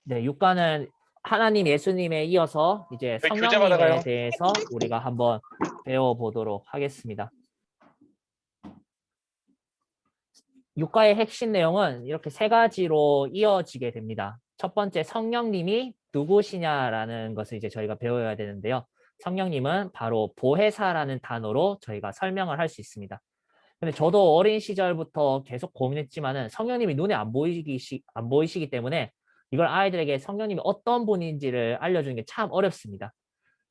네, 육가는 하나님 예수님에 이어서 이제 저희 교재 받아가요. 성령님에 대해서 우리가 한번 배워보도록 하겠습니다. 육가의 핵심 내용은 이렇게 세 가지로 이어지게 됩니다. 첫 번째, 성령님이 누구시냐라는 것을 이제 저희가 배워야 되는데요. 성령님은 바로 보혜사라는 단어로 저희가 설명을 할 수 있습니다. 근데 저도 어린 시절부터 계속 고민했지만은 성령님이 눈에 안 보이시기 때문에 이걸 아이들에게 성령님이 어떤 분인지를 알려주는 게 참 어렵습니다.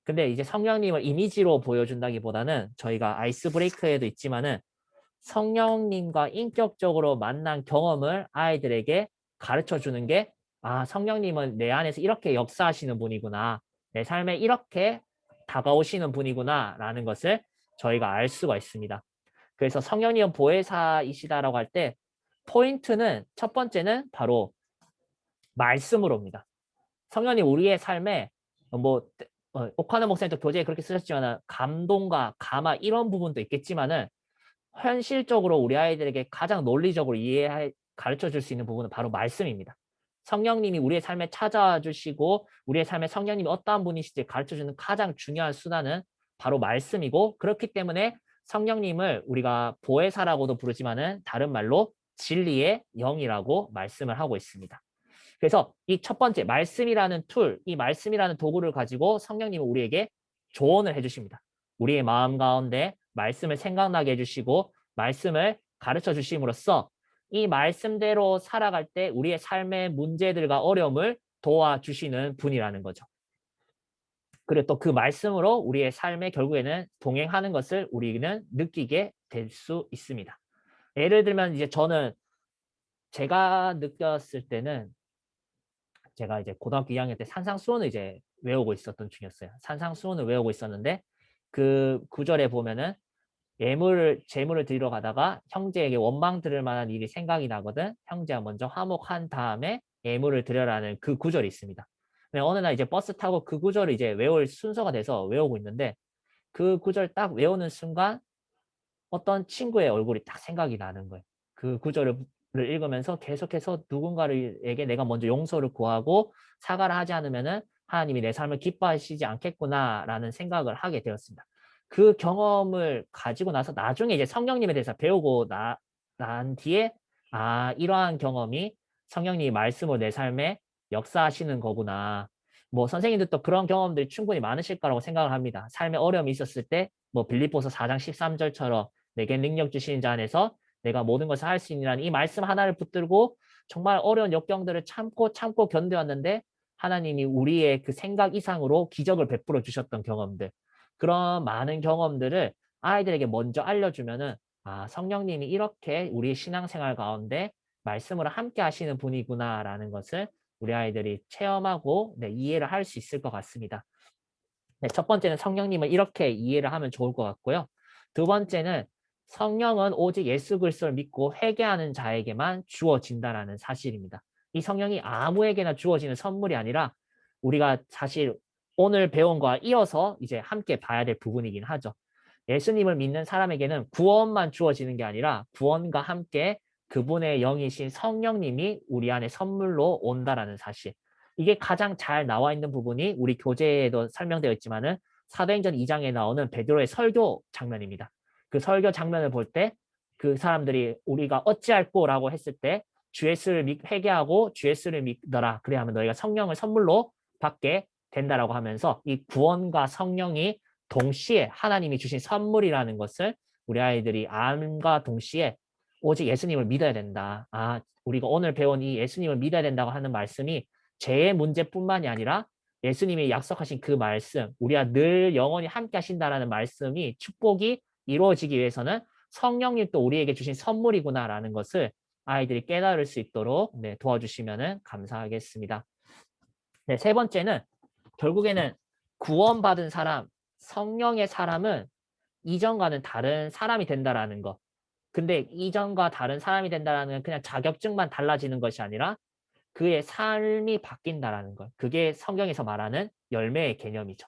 근데 이제 성령님을 이미지로 보여준다기보다는 저희가 아이스 브레이크에도 있지만은 성령님과 인격적으로 만난 경험을 아이들에게 가르쳐 주는 게, 아, 성령님은 내 안에서 이렇게 역사하시는 분이구나. 내 삶에 이렇게 다가오시는 분이구나. 라는 것을 저희가 알 수가 있습니다. 그래서 성령님은 보혜사이시다라고 할 때 포인트는 첫 번째는 바로 말씀으로 옵니다. 성령님 우리의 삶에 뭐 옥하는 목사님도 교재에 그렇게 쓰셨지만 감동과 감화 이런 부분도 있겠지만은 현실적으로 우리 아이들에게 가장 논리적으로 가르쳐 줄 수 있는 부분은 바로 말씀입니다. 성령님이 우리의 삶에 찾아와 주시고 우리의 삶에 성령님이 어떠한 분이신지 가르쳐 주는 가장 중요한 수단은 바로 말씀이고, 그렇기 때문에 성령님을 우리가 보혜사라고도 부르지만은 다른 말로 진리의 영이라고 말씀을 하고 있습니다. 그래서 이 첫 번째 말씀이라는 툴, 이 말씀이라는 도구를 가지고 성령님은 우리에게 조언을 해주십니다. 우리의 마음 가운데 말씀을 생각나게 해주시고 말씀을 가르쳐 주심으로써 이 말씀대로 살아갈 때 우리의 삶의 문제들과 어려움을 도와주시는 분이라는 거죠. 그리고 또 그 말씀으로 우리의 삶에 결국에는 동행하는 것을 우리는 느끼게 될 수 있습니다. 예를 들면 이제 저는 제가 느꼈을 때는 제가 이제 고등학교 2학년 때 산상수훈을 이제 외우고 있었던 중이었어요. 산상수훈을 외우고 있었는데 그 구절에 보면은 재물을 드리러 가다가 형제에게 원망 들을 만한 일이 생각이 나거든. 형제와 먼저 화목한 다음에 예물을 드려라는 그 구절이 있습니다. 근데 어느 날 이제 버스 타고 그 구절을 이제 외울 순서가 돼서 외우고 있는데 그 구절 딱 외우는 순간 어떤 친구의 얼굴이 딱 생각이 나는 거예요. 그 구절을 읽으면서 계속해서 누군가에게 내가 먼저 용서를 구하고 사과를 하지 않으면은 하나님이 내 삶을 기뻐하시지 않겠구나라는 생각을 하게 되었습니다. 그 경험을 가지고 나서 나중에 이제 성령님에 대해서 배우고 난 뒤에, 아, 이러한 경험이 성령님이 말씀으로 내 삶에 역사하시는 거구나. 뭐 선생님들도 그런 경험들이 충분히 많으실 거라고 생각을 합니다. 삶에 어려움이 있었을 때 뭐 빌립보서 4장 13절처럼 내게 능력 주시는 자 안에서 내가 모든 것을 할 수 있느라는 이 말씀 하나를 붙들고 정말 어려운 역경들을 참고 견뎌왔는데 하나님이 우리의 그 생각 이상으로 기적을 베풀어 주셨던 경험들, 그런 많은 경험들을 아이들에게 먼저 알려주면은, 아, 성령님이 이렇게 우리의 신앙생활 가운데 말씀으로 함께 하시는 분이구나라는 것을 우리 아이들이 체험하고, 네, 이해를 할 수 있을 것 같습니다. 네, 첫 번째는 성령님을 이렇게 이해를 하면 좋을 것 같고요. 두 번째는 성령은 오직 예수 그리스도를 믿고 회개하는 자에게만 주어진다라는 사실입니다. 이 성령이 아무에게나 주어지는 선물이 아니라 우리가 사실 오늘 배운 거와 이어서 이제 함께 봐야 될 부분이긴 하죠. 예수님을 믿는 사람에게는 구원만 주어지는 게 아니라 구원과 함께 그분의 영이신 성령님이 우리 안에 선물로 온다라는 사실. 이게 가장 잘 나와 있는 부분이 우리 교재에도 설명되어 있지만은 사도행전 2장에 나오는 베드로의 설교 장면입니다. 그 설교 장면을 볼 때 그 사람들이 우리가 어찌할꼬라고 했을 때 주 예수를 회개하고 주 예수를 믿더라. 그래야 하면 너희가 성령을 선물로 받게 된다라고 하면서 이 구원과 성령이 동시에 하나님이 주신 선물이라는 것을 우리 아이들이 암과 동시에 오직 예수님을 믿어야 된다. 아, 우리가 오늘 배운 이 예수님을 믿어야 된다고 하는 말씀이 죄의 문제뿐만이 아니라 예수님이 약속하신 그 말씀, 우리와 늘 영원히 함께 하신다라는 말씀이 축복이 이루어지기 위해서는 성령님 또 우리에게 주신 선물이구나라는 것을 아이들이 깨달을 수 있도록, 네, 도와주시면 감사하겠습니다. 네, 세 번째는 결국에는 구원받은 사람, 성령의 사람은 이전과는 다른 사람이 된다라는 것. 근데 이전과 다른 사람이 된다라는 그냥 자격증만 달라지는 것이 아니라 그의 삶이 바뀐다라는 것. 그게 성경에서 말하는 열매의 개념이죠.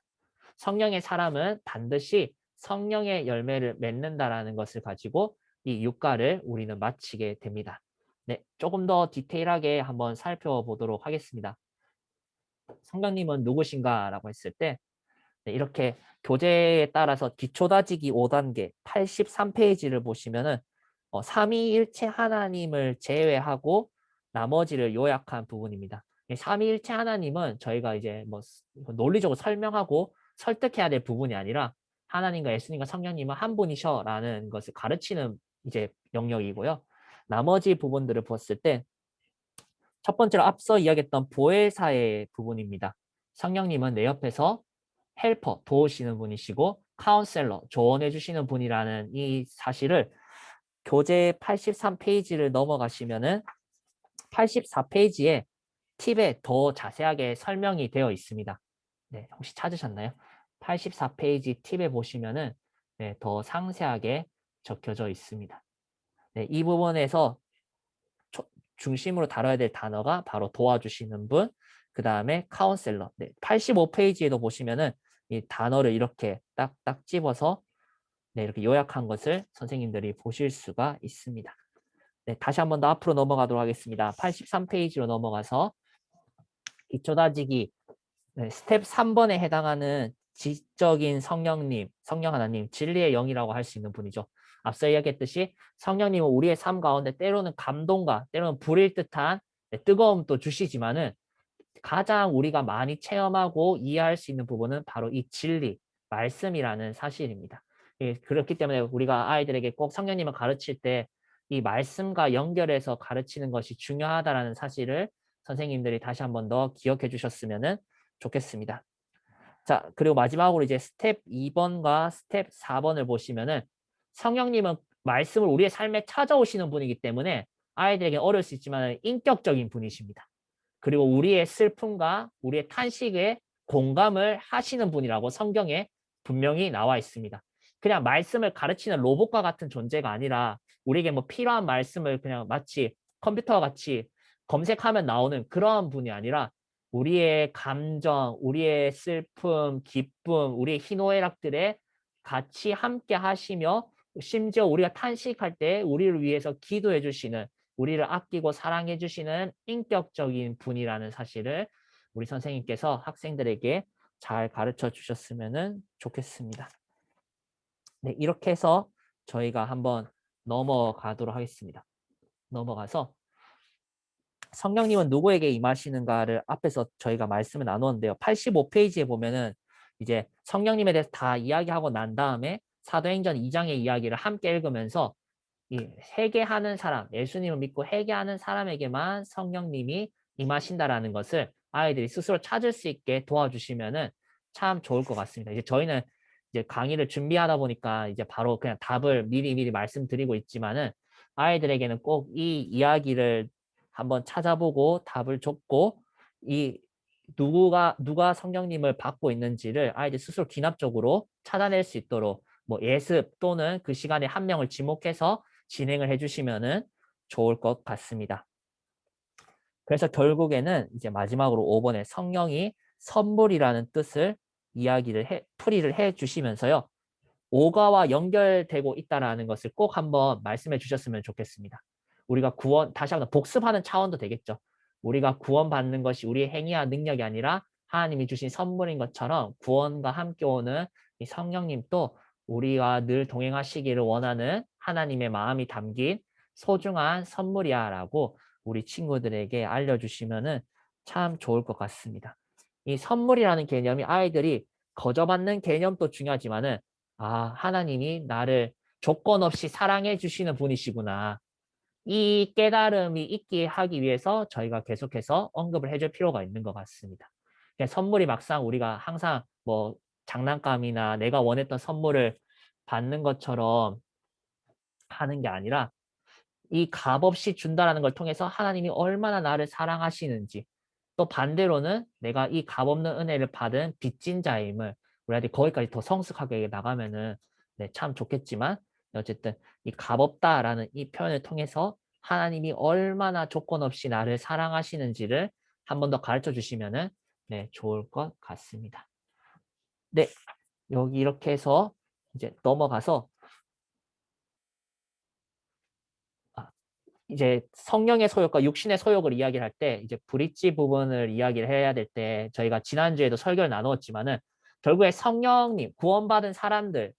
성령의 사람은 반드시 성령의 열매를 맺는다라는 것을 가지고 이 육가를 우리는 마치게 됩니다. 네, 조금 더 디테일하게 한번 살펴보도록 하겠습니다. 성령님은 누구신가라고 했을 때 네, 이렇게 교재에 따라서 기초다지기 5단계 83페이지를 보시면은 삼위일체 하나님을 제외하고 나머지를 요약한 부분입니다. 삼위일체 하나님은 저희가 이제 뭐 논리적으로 설명하고 설득해야 될 부분이 아니라 하나님과 예수님과 성령님은 한 분이셔라는 것을 가르치는 이제 영역이고요. 나머지 부분들을 봤을 때 첫 번째로 앞서 이야기했던 보혜사의 부분입니다. 성령님은 내 옆에서 헬퍼, 도우시는 분이시고 카운셀러, 조언해 주시는 분이라는 이 사실을 교재 83페이지를 넘어가시면은 84페이지에 팁에 더 자세하게 설명이 되어 있습니다. 네, 혹시 찾으셨나요? 84페이지 팁에 보시면은 네, 더 상세하게 적혀져 있습니다. 네, 이 부분에서 중심으로 다뤄야 될 단어가 바로 도와주시는 분, 그 다음에 카운셀러. 네, 85페이지에도 보시면은 이 단어를 이렇게 딱딱 집어서 네, 이렇게 요약한 것을 선생님들이 보실 수가 있습니다. 네, 다시 한번 더 앞으로 넘어가도록 하겠습니다. 83페이지로 넘어가서 기초다지기 네, 스텝 3번에 해당하는 지적인 성령님, 성령 하나님, 진리의 영이라고 할 수 있는 분이죠. 앞서 이야기했듯이 성령님은 우리의 삶 가운데 때로는 감동과 때로는 불일 듯한 네, 뜨거움도 주시지만은 가장 우리가 많이 체험하고 이해할 수 있는 부분은 바로 이 진리, 말씀이라는 사실입니다. 예, 그렇기 때문에 우리가 아이들에게 꼭 성령님을 가르칠 때 이 말씀과 연결해서 가르치는 것이 중요하다는 사실을 선생님들이 다시 한 번 더 기억해 주셨으면 좋겠습니다. 자, 그리고 마지막으로 이제 스텝 2번과 스텝 4번을 보시면은 성령님은 말씀을 우리의 삶에 찾아오시는 분이기 때문에 아이들에게 어려울 수 있지만 인격적인 분이십니다. 그리고 우리의 슬픔과 우리의 탄식에 공감을 하시는 분이라고 성경에 분명히 나와 있습니다. 그냥 말씀을 가르치는 로봇과 같은 존재가 아니라 우리에게 뭐 필요한 말씀을 그냥 마치 컴퓨터와 같이 검색하면 나오는 그러한 분이 아니라 우리의 감정, 우리의 슬픔, 기쁨, 우리의 희노애락들에 같이 함께 하시며 심지어 우리가 탄식할 때 우리를 위해서 기도해 주시는 우리를 아끼고 사랑해 주시는 인격적인 분이라는 사실을 우리 선생님께서 학생들에게 잘 가르쳐 주셨으면 좋겠습니다. 네, 이렇게 해서 저희가 한번 넘어가도록 하겠습니다. 넘어가서 성령님은 누구에게 임하시는가를 앞에서 저희가 말씀을 나누었는데요. 85페이지에 보면은 이제 성령님에 대해서 다 이야기하고 난 다음에 사도행전 2장의 이야기를 함께 읽으면서 이 회개하는 사람, 예수님을 믿고 회개하는 사람에게만 성령님이 임하신다라는 것을 아이들이 스스로 찾을 수 있게 도와주시면은 참 좋을 것 같습니다. 이제 저희는 이제 강의를 준비하다 보니까 이제 바로 그냥 답을 미리 말씀드리고 있지만은 아이들에게는 꼭 이 이야기를 한번 찾아보고 답을 줬고 이 누가 성령님을 받고 있는지를 아이들 스스로 기납적으로 찾아낼 수 있도록 뭐 예습 또는 그 시간에 한 명을 지목해서 진행을 해주시면은 좋을 것 같습니다. 그래서 결국에는 이제 마지막으로 5번에 성령이 선물이라는 뜻을 풀이를 해 주시면서요. 오가와 연결되고 있다라는 것을 꼭 한번 말씀해 주셨으면 좋겠습니다. 우리가 다시 한번 복습하는 차원도 되겠죠. 우리가 구원받는 것이 우리의 행위와 능력이 아니라 하나님이 주신 선물인 것처럼 구원과 함께 오는 이 성령님도 우리와 늘 동행하시기를 원하는 하나님의 마음이 담긴 소중한 선물이야 라고 우리 친구들에게 알려주시면 참 좋을 것 같습니다. 이 선물이라는 개념이 아이들이 거저받는 개념도 중요하지만은 하나님이 나를 조건 없이 사랑해 주시는 분이시구나. 이 깨달음이 있게 하기 위해서 저희가 계속해서 언급을 해줄 필요가 있는 것 같습니다. 선물이 막상 우리가 항상 뭐 장난감이나 내가 원했던 선물을 받는 것처럼 하는 게 아니라 이 값없이 준다라는 걸 통해서 하나님이 얼마나 나를 사랑하시는지 또 반대로는 내가 이 값없는 은혜를 받은 빚진 자임을 우리한테 거기까지 더 성숙하게 나가면은 네, 참 좋겠지만 어쨌든 이 값없다라는 이 표현을 통해서 하나님이 얼마나 조건 없이 나를 사랑하시는지를 한 번 더 가르쳐 주시면은 네, 좋을 것 같습니다. 네, 여기 이렇게 해서 이제 넘어가서 이제 성령의 소욕과 육신의 소욕을 이야기를 할 때 이제 브릿지 부분을 이야기를 해야 될 때 저희가 지난주에도 설교를 나누었지만은 결국에 성령님 구원받은 사람들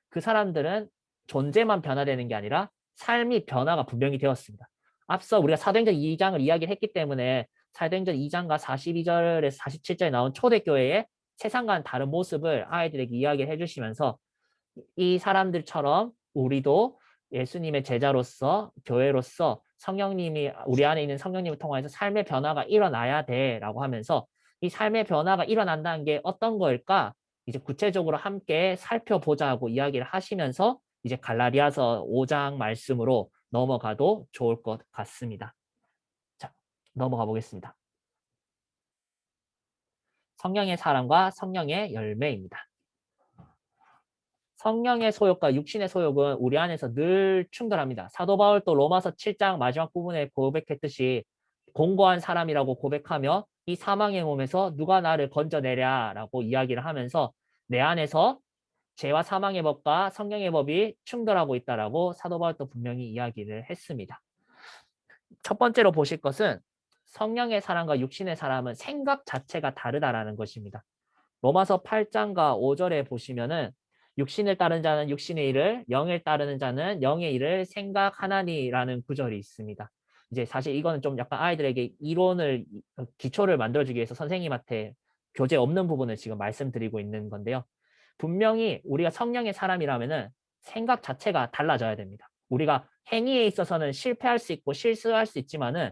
그 사람들은 존재만 변화되는 게 아니라 삶이 변화가 분명히 되었습니다. 앞서 우리가 사도행전 2장을 이야기를 했기 때문에 사도행전 2장과 42절에서 47절에 나온 초대교회의 세상과는 다른 모습을 아이들에게 이야기를 해주시면서 이 사람들처럼 우리도 예수님의 제자로서 교회로서 성령님이 우리 안에 있는 성령님을 통해서 삶의 변화가 일어나야 돼라고 하면서 이 삶의 변화가 일어난다는 게 어떤 거일까? 이제 구체적으로 함께 살펴보자고 이야기를 하시면서 이제 갈라디아서 5장 말씀으로 넘어가도 좋을 것 같습니다. 자, 넘어가 보겠습니다. 성령의 사랑과 성령의 열매입니다. 성령의 소욕과 육신의 소욕은 우리 안에서 늘 충돌합니다. 사도 바울도 로마서 7장 마지막 부분에 고백했듯이 공고한 사람이라고 고백하며 이 사망의 몸에서 누가 나를 건져내랴라고 이야기를 하면서 내 안에서 죄와 사망의 법과 성령의 법이 충돌하고 있다라고 사도 바울도 분명히 이야기를 했습니다. 첫 번째로 보실 것은 성령의 사람과 육신의 사람은 생각 자체가 다르다라는 것입니다. 로마서 8장과 5절에 보시면은 육신을 따르는 자는 육신의 일을, 영을 따르는 자는 영의 일을 생각하나니라는 구절이 있습니다. 이제 사실 이거는 좀 약간 아이들에게 이론을 기초를 만들어주기 위해서 선생님한테 교재 없는 부분을 지금 말씀드리고 있는 건데요. 분명히 우리가 성령의 사람이라면은 생각 자체가 달라져야 됩니다. 우리가 행위에 있어서는 실패할 수 있고 실수할 수 있지만은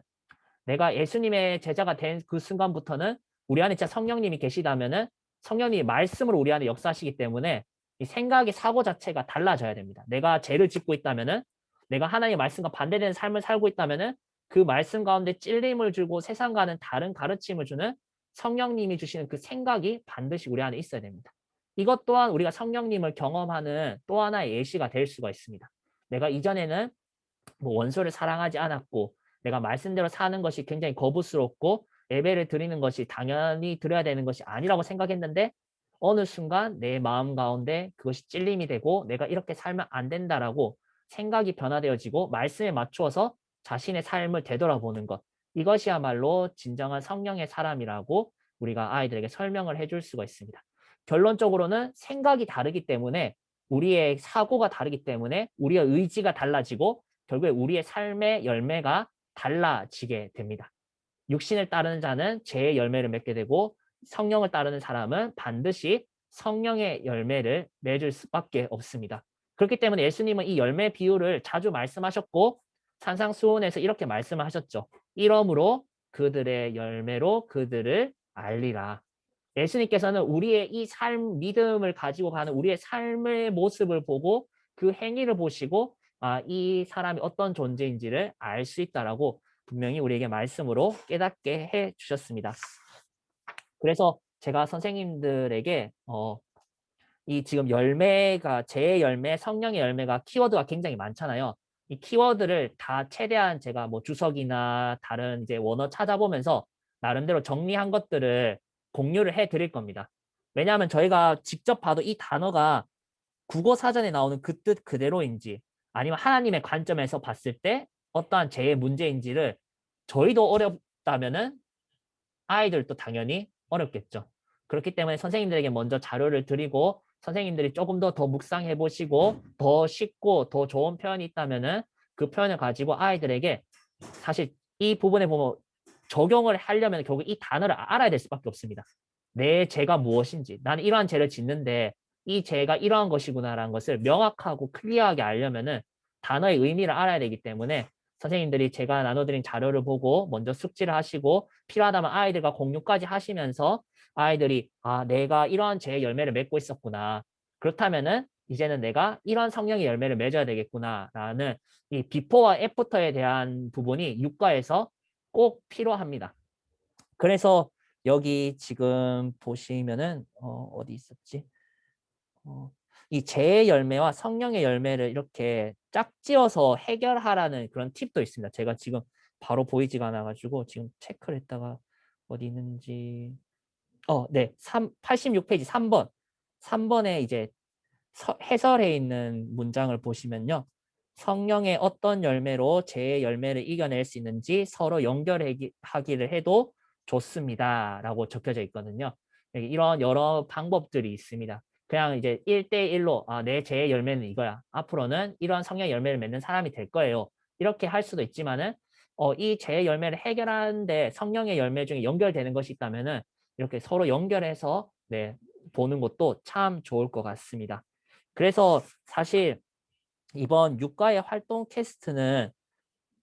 내가 예수님의 제자가 된 그 순간부터는 우리 안에 진짜 성령님이 계시다면은 성령님이 말씀으로 우리 안에 역사하시기 때문에 이 생각의 사고 자체가 달라져야 됩니다. 내가 죄를 짓고 있다면은 내가 하나님의 말씀과 반대되는 삶을 살고 있다면은 그 말씀 가운데 찔림을 주고 세상과는 다른 가르침을 주는 성령님이 주시는 그 생각이 반드시 우리 안에 있어야 됩니다. 이것 또한 우리가 성령님을 경험하는 또 하나의 예시가 될 수가 있습니다. 내가 이전에는 뭐 원수를 사랑하지 않았고 내가 말씀대로 사는 것이 굉장히 거부스럽고 예배를 드리는 것이 당연히 드려야 되는 것이 아니라고 생각했는데 어느 순간 내 마음 가운데 그것이 찔림이 되고 내가 이렇게 살면 안 된다라고 생각이 변화되어지고 말씀에 맞추어서 자신의 삶을 되돌아보는 것. 이것이야말로 진정한 성령의 사람이라고 우리가 아이들에게 설명을 해줄 수가 있습니다. 결론적으로는 생각이 다르기 때문에 우리의 사고가 다르기 때문에 우리의 의지가 달라지고 결국에 우리의 삶의 열매가 달라지게 됩니다. 육신을 따르는 자는 죄의 열매를 맺게 되고 성령을 따르는 사람은 반드시 성령의 열매를 맺을 수밖에 없습니다. 그렇기 때문에 예수님은 이 열매 비율을 자주 말씀하셨고 산상수훈에서 이렇게 말씀을 하셨죠. 이러므로 그들의 열매로 그들을 알리라. 예수님께서는 우리의 이 삶, 믿음을 가지고 가는 우리의 삶의 모습을 보고 그 행위를 보시고 이 사람이 어떤 존재인지를 알 수 있다라고 분명히 우리에게 말씀으로 깨닫게 해 주셨습니다. 그래서 제가 선생님들에게 이 지금 열매가 제 열매, 성령의 열매가 키워드가 굉장히 많잖아요. 이 키워드를 다 최대한 제가 뭐 주석이나 다른 이제 원어 찾아보면서 나름대로 정리한 것들을 공유를 해 드릴 겁니다. 왜냐하면 저희가 직접 봐도 이 단어가 국어 사전에 나오는 그 뜻 그대로인지 아니면 하나님의 관점에서 봤을 때 어떠한 죄의 문제인지를 저희도 어렵다면은 아이들도 당연히 어렵겠죠. 그렇기 때문에 선생님들에게 먼저 자료를 드리고 선생님들이 조금 더 묵상해 보시고 더 쉽고 더 좋은 표현이 있다면은 그 표현을 가지고 아이들에게 사실 이 부분에 보면 적용을 하려면 결국 이 단어를 알아야 될 수밖에 없습니다. 내 죄가 무엇인지 나는 이러한 죄를 짓는데 이 죄가 이러한 것이구나라는 것을 명확하고 클리어하게 알려면은 단어의 의미를 알아야 되기 때문에 선생님들이 제가 나눠드린 자료를 보고 먼저 숙지를 하시고 필요하다면 아이들과 공유까지 하시면서 아이들이 내가 이러한 죄의 열매를 맺고 있었구나. 그렇다면은 이제는 내가 이런 성령의 열매를 맺어야 되겠구나라는 이 비포와 애프터에 대한 부분이 육과에서 꼭 필요합니다. 그래서 여기 지금 보시면은 어디 있었지? 이 죄의 열매와 성령의 열매를 이렇게 짝지어서 해결하라는 그런 팁도 있습니다. 제가 지금 바로 보이지가 않아가지고 지금 체크를 했다가 어디 있는지 네. 86페이지 3번. 3번에 이제 해설해 있는 문장을 보시면요. 성령의 어떤 열매로 죄의 열매를 이겨낼 수 있는지 서로 연결하기를 해도 좋습니다. 라고 적혀져 있거든요. 이런 여러 방법들이 있습니다. 그냥 이제 1대1로 내 죄의 열매는 이거야. 앞으로는 이런 성령의 열매를 맺는 사람이 될 거예요. 이렇게 할 수도 있지만은 이 죄의 열매를 해결하는데 성령의 열매 중에 연결되는 것이 있다면은 이렇게 서로 연결해서 보는 것도 참 좋을 것 같습니다. 그래서 사실 이번 육과의 활동 캐스트는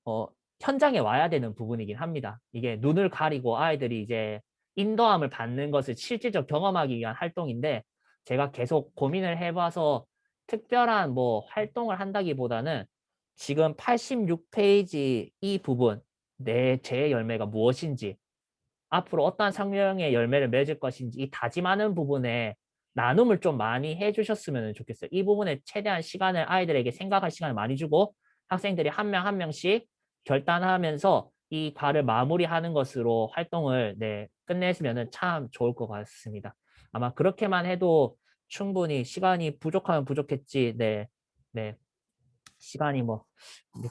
어, 현장에 와야 되는 부분이긴 합니다. 이게 눈을 가리고 아이들이 이제 인도함을 받는 것을 실질적 경험하기 위한 활동인데 제가 계속 고민을 해봐서 특별한 뭐 활동을 한다기보다는 지금 86페이지 이 부분 내 죄의 열매가 무엇인지 앞으로 어떠한 성령의 열매를 맺을 것인지 이 다짐하는 부분에 나눔을 좀 많이 해주셨으면 좋겠어요. 이 부분에 최대한 시간을 아이들에게 생각할 시간을 많이 주고 학생들이 한 명 한 명씩 결단하면서 이 과를 마무리하는 것으로 활동을 끝냈으면 참 좋을 것 같습니다. 아마 그렇게만 해도 충분히 시간이 부족하면 부족했지 네, 시간이 뭐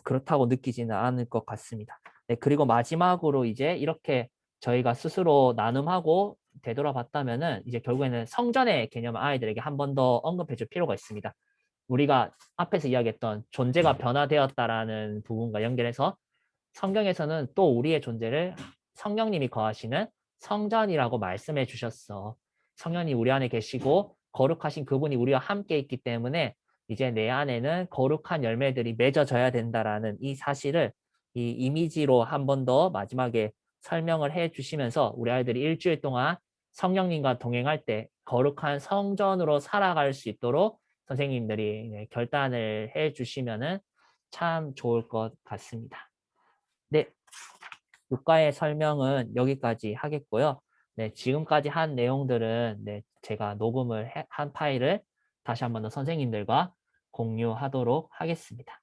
그렇다고 느끼지는 않을 것 같습니다. 네, 그리고 마지막으로 이제 이렇게 저희가 스스로 나눔하고 되돌아봤다면은 이제 결국에는 성전의 개념을 아이들에게 한 번 더 언급해 줄 필요가 있습니다. 우리가 앞에서 이야기했던 존재가 변화되었다라는 부분과 연결해서 성경에서는 또 우리의 존재를 성령님이 거하시는 성전이라고 말씀해 주셨어. 성령이 우리 안에 계시고 거룩하신 그분이 우리와 함께 있기 때문에 이제 내 안에는 거룩한 열매들이 맺어져야 된다라는 이 사실을 이 이미지로 한 번 더 마지막에 설명을 해 주시면서 우리 아이들이 일주일 동안 성령님과 동행할 때 거룩한 성전으로 살아갈 수 있도록 선생님들이 결단을 해 주시면은 참 좋을 것 같습니다. 네, 교과의 설명은 여기까지 하겠고요. 네, 지금까지 한 내용들은 제가 녹음을 한 파일을 다시 한 번 더 선생님들과 공유하도록 하겠습니다.